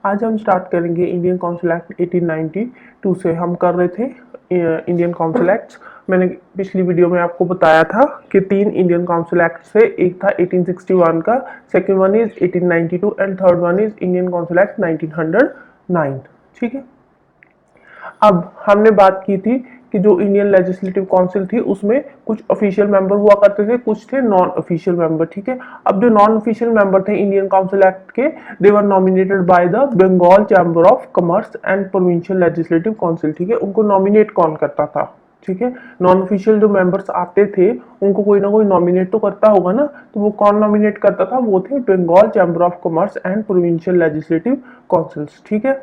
आज हम स्टार्ट करेंगे इंडियन काउंसिल एक्ट 1892 से। हम कर रहे थे इंडियन काउंसिल एक्ट्स। मैंने पिछली वीडियो में आपको बताया था कि 3 इंडियन काउंसिल एक्ट से, एक था 1861 का, second one is 1892 and third one is Indian council act 1909। ठीक है, अब हमने बात की थी कि जो इंडियन लेजिस्लेटिव काउंसिल थी उसमें कुछ ऑफिशियल मेंबर हुआ करते थे, कुछ थे नॉन ऑफिशियल मेंबर। ठीक है, अब जो नॉन ऑफिशियल मेंबर थे इंडियन काउंसिल एक्ट के, they were nominated by the Bengal chamber of commerce and provincial legislative council. ठीक है, उनको नॉमिनेट कौन करता था? ठीक है, नॉन ऑफिशियल जो मेंबर्स आते थे उनको कोई ना कोई नॉमिनेट तो करता होगा ना, तो वो कौन नॉमिनेट करता था? वो थे Bengal chamber of commerce and provincial legislative councils. ठीक है,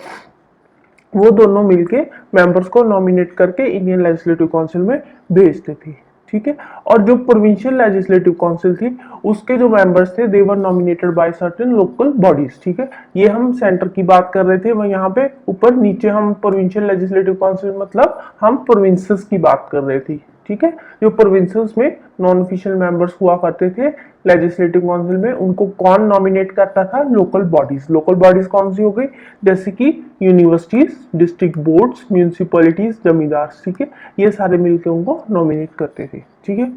वो दोनों मिलके मेंबर्स को नॉमिनेट करके इंडियन लेजिस्लेटिव काउंसिल में भेजते थे। ठीक है, और जो प्रोविंशियल लेजिस्लेटिव काउंसिल थी उसके जो मेंबर्स थे, they were nominated by certain local bodies. ठीक है, ये हम सेंटर की बात कर रहे थे, वह यहाँ पे ऊपर नीचे हम प्रोविंशियल लेजिस्लेटिव काउंसिल मतलब हम प्रोविंसेस की बात कर रहे थे। ठीक है, जो प्रोविंसेस में नॉन ऑफिशियल मेंबर्स हुआ करते थे लेजिस्लेटिव काउंसिल में, उनको कौन नॉमिनेट करता था? Local bodies. लोकल बॉडीज कौन सी हो गई? जैसे कि यूनिवर्सिटीज, डिस्ट्रिक्ट बोर्ड्स, म्यूनिसिपैलिटीज, जमींदार। ठीक है, ये सारे मिलकर उनको नॉमिनेट करते थे। ठीक है,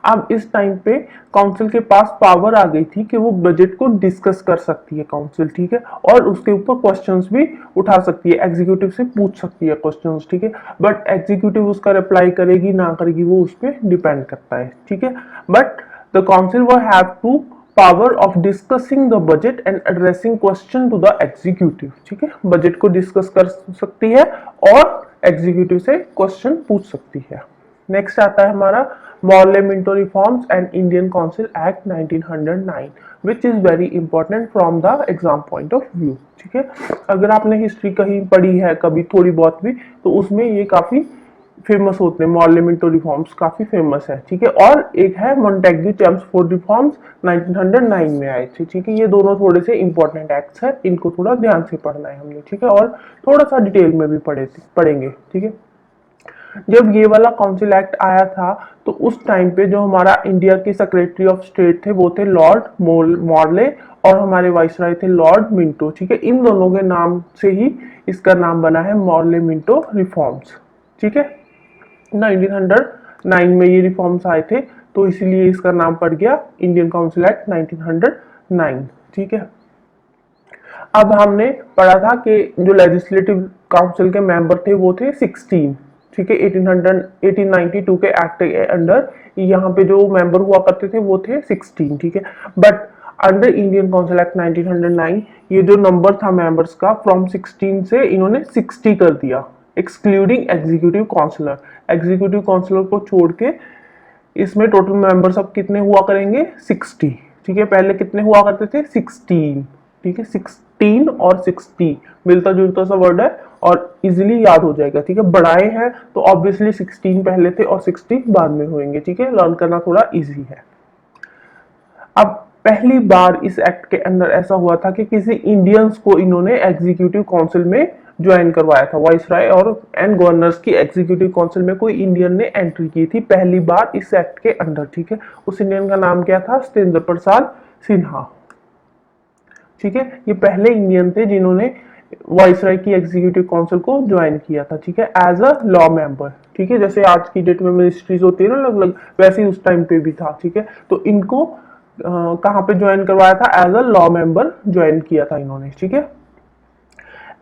अब इस टाइम पे काउंसिल के पास पावर आ गई थी कि वो बजट को डिस्कस कर सकती है काउंसिल। ठीक है, और उसके ऊपर क्वेश्चंस भी उठा सकती है, एग्जीक्यूटिव से पूछ सकती है क्वेश्चंस। ठीक है, बट एग्जीक्यूटिव उसका रिप्लाई करेगी ना करेगी वो उस पर डिपेंड करता है। ठीक है, बट द काउंसिल वो have two power of discussing the budget and addressing question to the executive. ठीक है, बजट को डिस्कस कर सकती है और एग्जीक्यूटिव से क्वेश्चन पूछ सकती है। नेक्स्ट आता है हमारा Morley Minto reforms and Indian council act 1909 which is very important from the exam point of view. ठीक है, अगर आपने हिस्ट्री कहीं पढ़ी है कभी थोड़ी बहुत भी, तो उसमें ये काफी फेमस होते हैं। मॉर्ले मिंटो रिफॉर्म्स काफी फेमस है। ठीक है, और एक है मोंटेग्यू चेम्सफोर्ड रिफॉर्म्स 1909 में आए थे। ठीक है, ये दोनों थोड़े से इंपॉर्टेंट एक्ट्स है, इनको थोड़ा ध्यान से पढ़ना है हमने। ठीक है, और थोड़ा सा डिटेल में भी पढ़ेंगे। ठीक है, जब ये वाला काउंसिल एक्ट आया था तो उस टाइम पे जो हमारा इंडिया के सेक्रेटरी ऑफ स्टेट थे वो थे लॉर्ड मॉर्ले और हमारे वाइसराय थे लॉर्ड मिंटो। ठीक है, इन दोनों के नाम से ही इसका नाम बना है मॉर्ले मिंटो रिफॉर्म्स। ठीक है, 1909 में ये रिफॉर्म्स आए थे तो इसीलिए इसका नाम पड़ गया इंडियन काउंसिल एक्ट 1909। ठीक है, अब हमने पढ़ा था कि जो लेजिस्लेटिव काउंसिल के मेंबर थे वो थे 16। ठीक है, 1892 के एक्ट के अंडर यहाँ पे जो मेंबर हुआ करते थे वो थे 16। ठीक है, but under Indian council act 1909 ये जो नंबर था मेंबर्स का फ्रॉम 16 से इन्होंने 60 कर दिया, excluding executive councillor. Executive councillor को छोड़ के इसमें टोटल मेंबर्स अब कितने हुआ करेंगे? 60। ठीक है, पहले कितने हुआ करते थे? 16। ठीक है, 16 और 60 मिलता जुलता सा वर्ड है और इजीली याद हो जाएगा। ठीक है, बढ़ाए हैं तो ऑब्वियसली 16 पहले थे और 60 बाद में होंगे। ठीक है, लर्न करना थोड़ा इजी है। अब पहली बार इस एक्ट के अंदर ऐसा हुआ था कि किसी इंडियंस को इन्होंने एग्जीक्यूटिव काउंसिल में ज्वाइन करवाया था। वाइसराय और एंड गवर्नर्स की एग्जीक्यूटिव काउंसिल में कोई इंडियन ने एंट्री की थी पहली बार इस एक्ट के अंदर। ठीक है, उस इंडियन का नाम क्या था? सत्येंद्र प्रसाद सिन्हा। ठीक है, ये पहले इंडियन थे जिन्होंने वाइसराय की एग्जीक्यूटिव काउंसिल को ज्वाइन किया था। ठीक है, एज अ लॉ मेंबर। ठीक है, जैसे आज की डेट में मिनिस्ट्रीज होती है ना अलग अलग, वैसे ही उस टाइम पे भी था। ठीक है, तो इनको कहाँ पे ज्वाइन करवाया था? As a law member join किया था इन्होंने। ठीक है,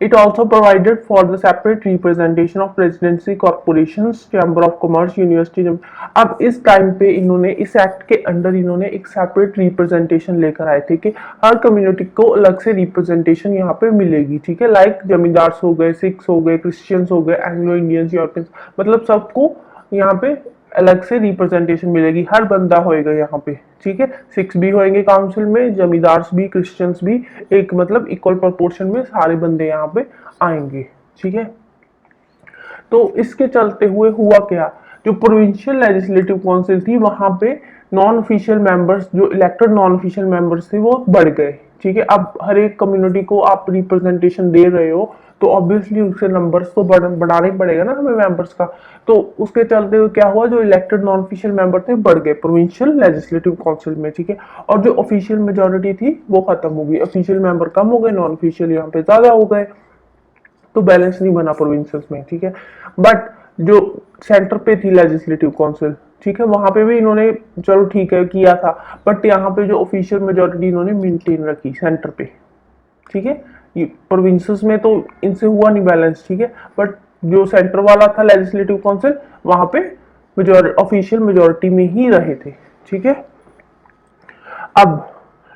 It also provided for the separate representation of presidency, corporations, chamber of commerce, university। अब इस टाइम पे इन्होंने इस एक्ट के अंडर इन्होंने एक सेपरेट रिप्रेजेंटेशन लेकर आए थे कि हर कम्युनिटी को अलग से रिप्रेजेंटेशन यहाँ पे मिलेगी। ठीक है, लाइक जमींदार हो गए, सिख्स हो गए, क्रिश्चियंस हो गए, एंग्लो इंडियंस, यूरोपियंस, मतलब सबको यहाँ पे अलग से रिप्रेजेंटेशन मिलेगी, हर बंदा होएगा यहाँ पे। ठीक है, सिक्स भी होंगे काउंसिल में, जमींदार्स भी, क्रिश्चियंस भी, एक मतलब इक्वल प्रोपोर्शन में सारे बंदे यहाँ पे आएंगे। ठीक है, तो इसके चलते हुए हुआ क्या, जो प्रोविंशियल लेजिस्लेटिव काउंसिल थी वहां पे नॉन ऑफिशियल मेंबर्स, जो इलेक्टेड नॉन ऑफिशियल मेंबर्स थे वो बढ़ गए। ठीक है। अब हर एक कम्युनिटी को आप रिप्रेजेंटेशन दे रहे हो तो ऑब्वियसली उसके नंबर्स तो बढ़ाना ही पड़ेगा ना हमें मेंबर्स का। तो उसके चलते हुए क्या हुआ, जो इलेक्टेड नॉन ऑफिशियल मेंबर थे बढ़ गए प्रोविंशियल लेजिस्लेटिव काउंसिल में, ठीक है। और जो ऑफिशियल मेजोरिटी थी वो खत्म हो गई, ऑफिशियल मेंबर कम हो गए, नॉन ऑफिशियल यहाँ पे ज्यादा हो गए, तो बैलेंस नहीं बना प्रोविंसेस में, ठीक है। बट जो सेंटर पे थी लेजिस्लेटिव काउंसिल, ठीक है, वहां पे भी इन्होंने चलो ठीक है किया था, बट यहाँ पे जो ऑफिशियल मेजोरिटी इन्होंने मेंटेन रखी सेंटर पे, ठीक है। ये प्रोविंसेस में तो इनसे हुआ नहीं बैलेंस, ठीक है, बट जो सेंटर वाला था लेजिस्लेटिव काउंसिल वहां पे ऑफिशियल मेजोरिटी में ही रहे थे, ठीक है। अब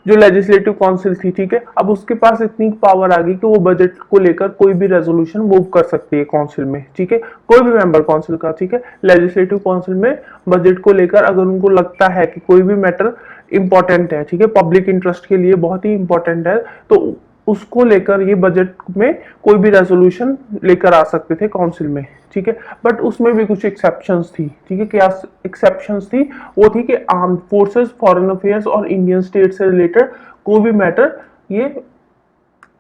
जो लेजिस्लेटिव काउंसिल थी, ठीक है, अब उसके पास इतनी पावर आ गई कि वो बजट को लेकर कोई भी रेजोल्यूशन मूव कर सकती है काउंसिल में, ठीक है, कोई भी मेंबर काउंसिल का, ठीक है। लेजिस्लेटिव काउंसिल में बजट को लेकर अगर उनको लगता है कि कोई भी मैटर इंपॉर्टेंट है, ठीक है, पब्लिक इंटरेस्ट के लिए बहुत ही इंपॉर्टेंट है, तो उसको लेकर ये बजट में कोई भी रेजोल्यूशन लेकर आ सकते थे काउंसिल में, ठीक है। बट उसमें भी कुछ एक्सेप्शंस थी, ठीक है। क्या एक्सेप्शंस थी, वो थी कि आर्म्ड फोर्सेस, फॉरेन अफेयर्स और इंडियन स्टेट से रिलेटेड कोई भी मैटर ये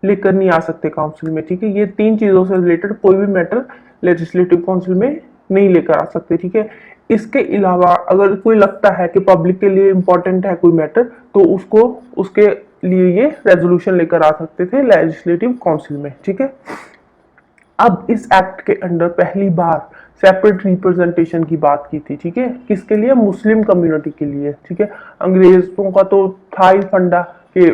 लेकर नहीं आ सकते काउंसिल में, ठीक है। ये तीन चीजों से रिलेटेड कोई भी मैटर लेजिस्लेटिव काउंसिल में नहीं लेकर आ सकते, ठीक है। इसके अलावा अगर कोई लगता है कि पब्लिक के लिए इंपॉर्टेंट है कोई मैटर, तो उसको उसके लिए ये रेजोल्यूशन लेकर आ सकते थे लेजिस्लेटिव काउंसिल में, ठीक है। अब इस एक्ट के अंडर पहली बार सेपरेट रिप्रेजेंटेशन की बात की थी, ठीक है, किसके लिए, मुस्लिम कम्युनिटी के लिए, ठीक है। अंग्रेजों का तो था ही फंडा कि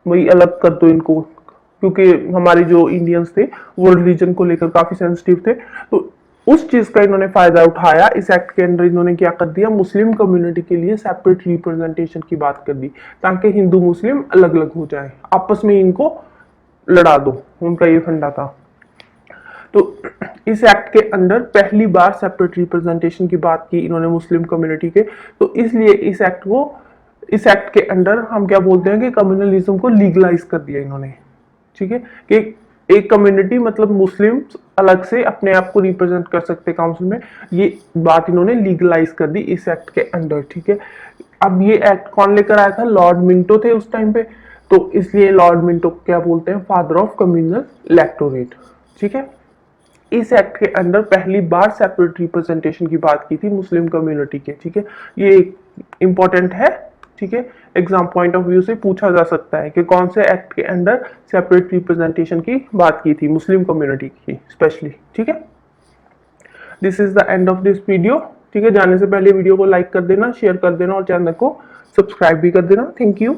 वही अलग कर दो इनको, क्योंकि हमारे जो इंडियंस थे वो रिलीजन को लेकर काफी सेंसिटिव थे, तो उस चीज का इन्होंने फायदा उठाया। इस एक्ट के अंदर इन्होंने क्या कर दिया, मुस्लिम कम्युनिटी के लिए सेपरेट रिप्रेजेंटेशन की बात कर दी, ताकि हिंदू मुस्लिम अलग अलग हो जाए, आपस में इनको लड़ा दो, उनका ये फंडा था। तो इस एक्ट के अंदर पहली बार सेपरेट रिप्रेजेंटेशन की बात की इन्होंने मुस्लिम कम्युनिटी के, तो इसलिए इस एक्ट के अंदर हम क्या बोलते हैं कि कम्युनलिज्म को लीगलाइज कर दिया इन्होंने, ठीक है, कि एक कम्युनिटी मतलब मुस्लिम अलग से अपने आप को रिप्रेजेंट कर सकते काउंसिल में, ये बात इन्होंने लीगलाइज कर दी इस एक्ट के अंदर, ठीक है। अब ये एक्ट कौन लेकर आया था, लॉर्ड मिंटो थे उस टाइम पे, तो इसलिए लॉर्ड मिंटो क्या बोलते हैं, फादर ऑफ कम्युनल इलेक्टोरेट, ठीक है। इस एक्ट के अंदर पहली बार सेपरेट रिप्रेजेंटेशन की बात की थी मुस्लिम कम्युनिटी के, ठीक है। ये इंपॉर्टेंट है, ठीक है, एग्जाम पॉइंट ऑफ व्यू से पूछा जा सकता है कि कौन से एक्ट के अंदर सेपरेट रिप्रेजेंटेशन की बात की थी मुस्लिम कम्युनिटी की स्पेशली, ठीक है। This is the end of this video, ठीक है। जाने से पहले वीडियो को लाइक कर देना, शेयर कर देना और चैनल को सब्सक्राइब भी कर देना। Thank you.